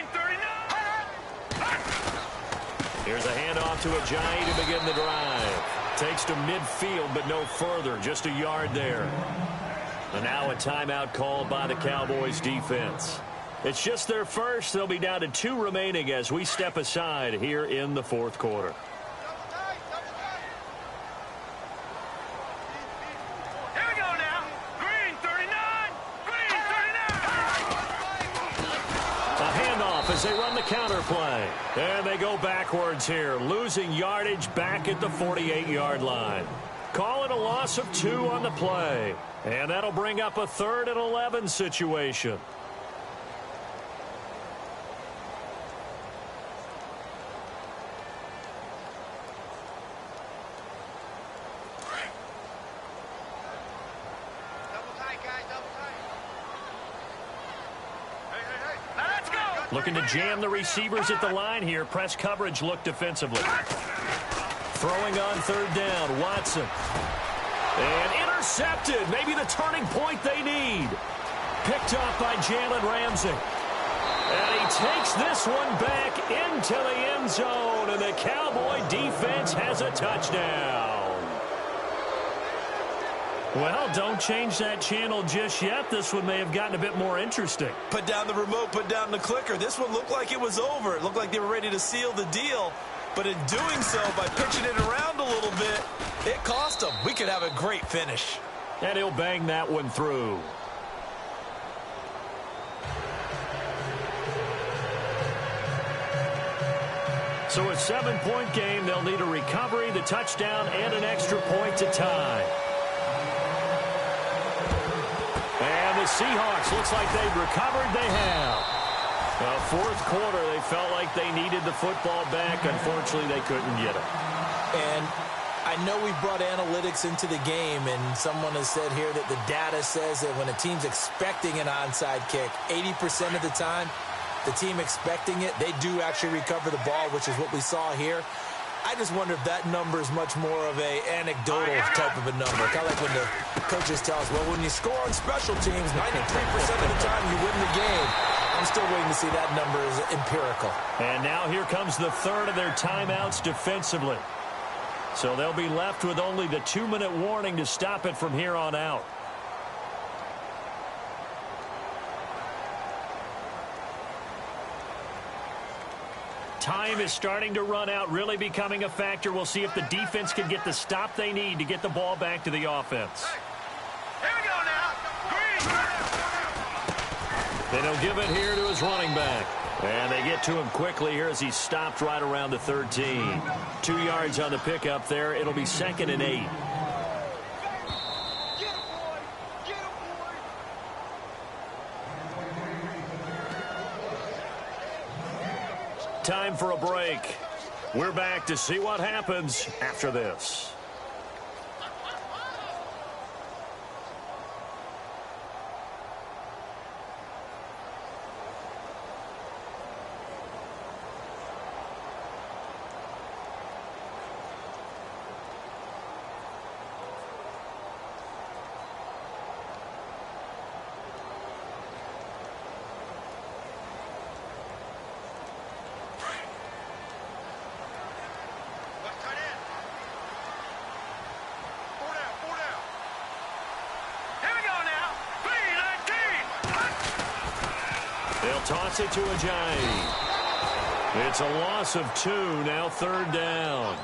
Here's a handoff to Ajayi to begin the drive. Takes to midfield, but no further. Just a yard there. And now a timeout called by the Cowboys defense. It's just their first. They'll be down to 2 remaining as we step aside here in the 4th quarter. Here we go now. Green 39. Green 39. A handoff as they run the counter play. And they go backwards here, losing yardage back at the 48-yard line. Call it a loss of 2 on the play. And that'll bring up a 3rd and 11 situation. Looking to jam the receivers at the line here. Press coverage look defensively. Throwing on 3rd down, Watson. And intercepted. Maybe the turning point they need. Picked off by Jalen Ramsey. And he takes this one back into the end zone. And the Cowboy defense has a touchdown. Well, don't change that channel just yet. This one may have gotten a bit more interesting. Put down the remote, put down the clicker. This one looked like it was over. It looked like they were ready to seal the deal. But in doing so, by pitching it around a little bit, it cost them. We could have a great finish. And he'll bang that one through. So a 7-point game. They'll need a recovery, the touchdown, and an extra point to tie. And the Seahawks, looks like they've recovered. They have. 4th quarter, they felt like they needed the football back. Unfortunately, they couldn't get it. And I know we brought analytics into the game, and someone has said here that the data says that when a team's expecting an onside kick, 80% of the time, the team expecting it, they do actually recover the ball, which is what we saw here. I just wonder if that number is much more of a anecdotal type of a number. Kind of like when the coaches tell us, well, when you score on special teams, 93% of the time you win the game. I'm still waiting to see that number is empirical. And now here comes the 3rd of their timeouts defensively. So they'll be left with only the 2-minute warning to stop it from here on out. Time is starting to run out, really becoming a factor. We'll see if the defense can get the stop they need to get the ball back to the offense. Here we go now. Green. Then he'll give it here to his running back. And they get to him quickly here as he's stopped right around the 13. 2 yards on the pickup there. It'll be 2nd and 8. Time for a break. We're back to see what happens after this. They'll toss it to Ajayi. It's a loss of 2, now 3rd down.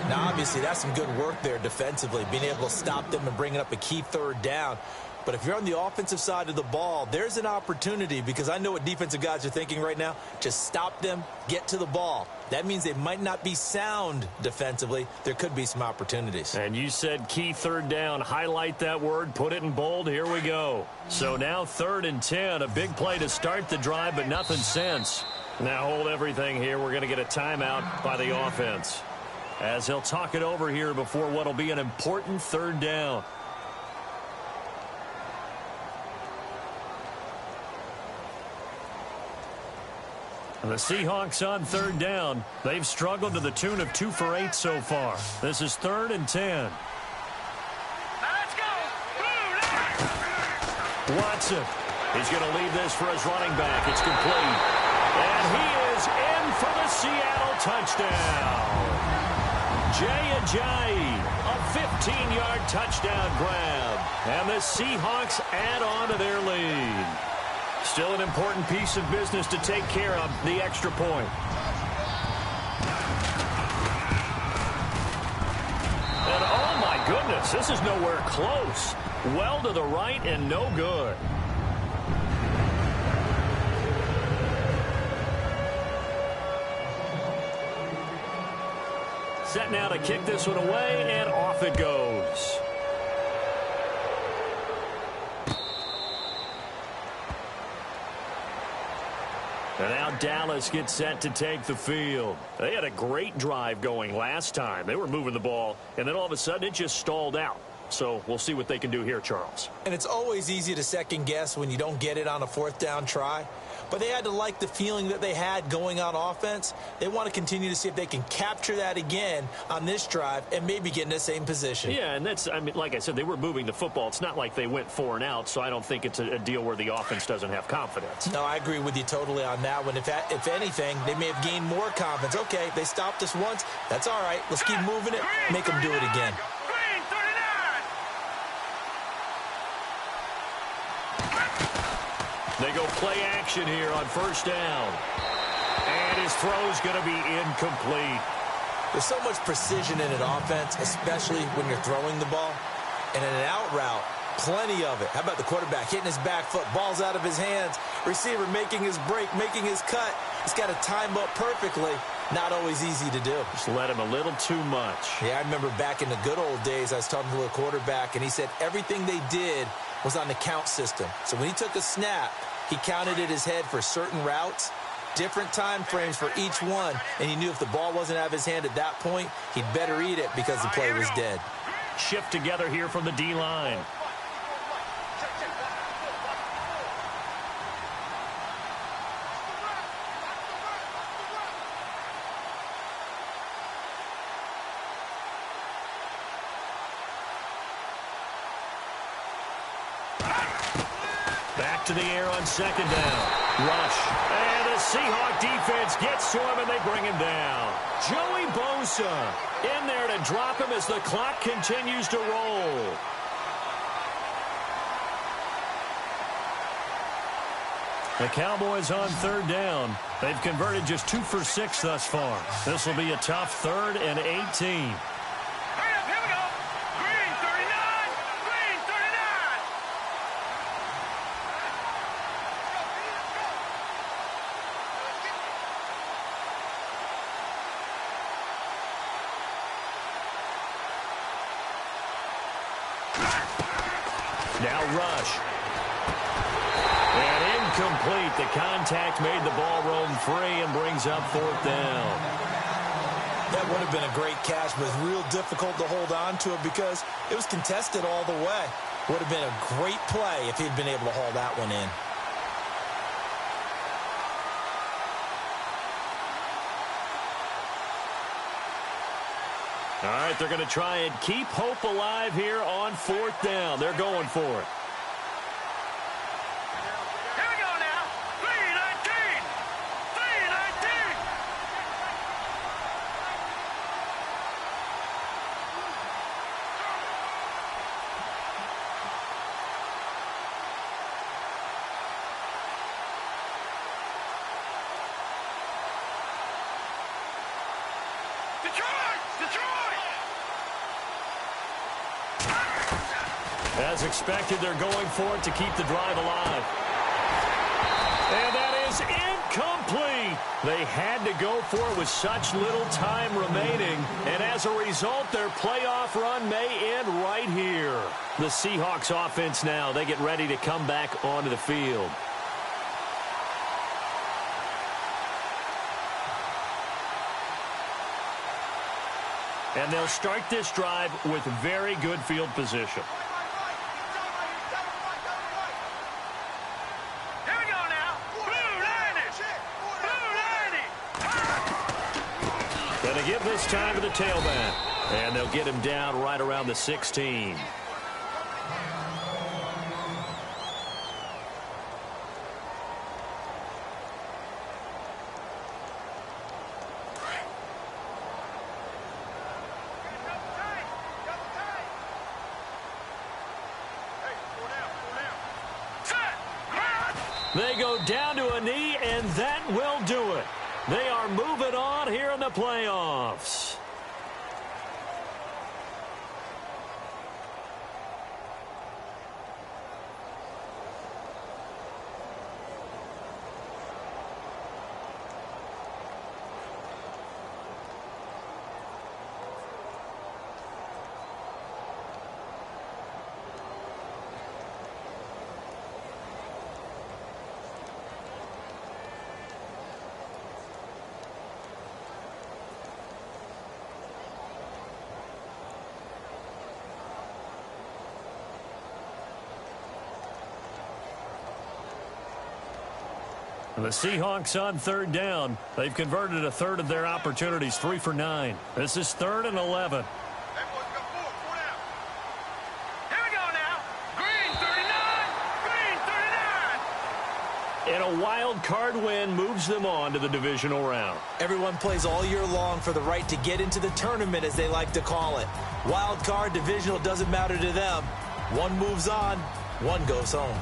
Now, obviously, that's some good work there defensively, being able to stop them and bringing up a key 3rd down. But if you're on the offensive side of the ball, there's an opportunity, because I know what defensive guys are thinking right now. Just stop them, get to the ball. That means they might not be sound defensively. There could be some opportunities. And you said key 3rd down. Highlight that word, put it in bold. Here we go. So now 3rd and 10, a big play to start the drive, but nothing since. Now hold everything here. We're going to get a timeout by the offense, as he'll talk it over here before what will be an important 3rd down. The Seahawks on 3rd down. They've struggled to the tune of 2 for 8 so far. This is 3rd and 10. Let's go. Watson. He's going to leave this for his running back. It's complete. And he is in for the Seattle touchdown. Jay Ajayi, a 15-yard touchdown grab. And the Seahawks add on to their lead. Still an important piece of business to take care of, the extra point. And oh my goodness, this is nowhere close. Well to the right and no good. Set now to kick this one away, and off it goes. And now Dallas gets set to take the field. They had a great drive going last time. They were moving the ball, and then all of a sudden it just stalled out. So we'll see what they can do here, Charles. And it's always easy to second guess when you don't get it on a 4th down try. But they had to like the feeling that they had going on offense. They want to continue to see if they can capture that again on this drive and maybe get in the same position. Yeah, and that's, I mean, like I said, they were moving the football. It's not like they went 4 and out, so I don't think it's a deal where the offense doesn't have confidence. No, I agree with you totally on that one. If anything, they may have gained more confidence. Okay, they stopped us once. That's all right. Let's keep moving it. Make them do it again. They go play action here on 1st down. And his throw's going to be incomplete. There's so much precision in an offense, especially when you're throwing the ball. And in an out route, plenty of it. How about the quarterback hitting his back foot, ball's out of his hands, receiver making his break, making his cut. He's got to time up perfectly. Not always easy to do. Just let him a little too much. Yeah, I remember back in the good old days, I was talking to a quarterback, and he said everything they did was on the count system. So when he took a snap, he counted in his head for certain routes, different time frames for each one, and he knew if the ball wasn't out of his hand at that point, he'd better eat it because the play was dead. Shift together here from the D-line. Back to the air on 2nd down. Rush. And the Seahawk defense gets to him, and they bring him down. Joey Bosa in there to drop him as the clock continues to roll. The Cowboys on 3rd down. They've converted just 2 for 6 thus far. This will be a tough 3rd and 18. Now Rush. And incomplete. The contact made the ball roam free and brings up 4th down. That would have been a great catch, but it's real difficult to hold on to it because it was contested all the way. Would have been a great play if he'd been able to haul that one in. All right, they're going to try and keep hope alive here on 4th down. They're going for it. Here we go now. 3-19. 3-19. As expected, they're going for it to keep the drive alive. And that is incomplete. They had to go for it with such little time remaining. And as a result, their playoff run may end right here. The Seahawks offense now, they get ready to come back onto the field. And they'll start this drive with very good field position. Here we go now. Blue Liney. Gonna give this time to the tailback. And they'll get him down right around the 16. They go down to a knee, and that will do it. They are moving on here in the playoffs. The Seahawks on third down. They've converted a third of their opportunities, 3 for 9. This is 3rd and 11. Here we go now. Green 39. Green 39. And a wild card win moves them on to the divisional round. Everyone plays all year long for the right to get into the tournament, as they like to call it. Wild card, divisional, doesn't matter to them. One moves on, one goes home.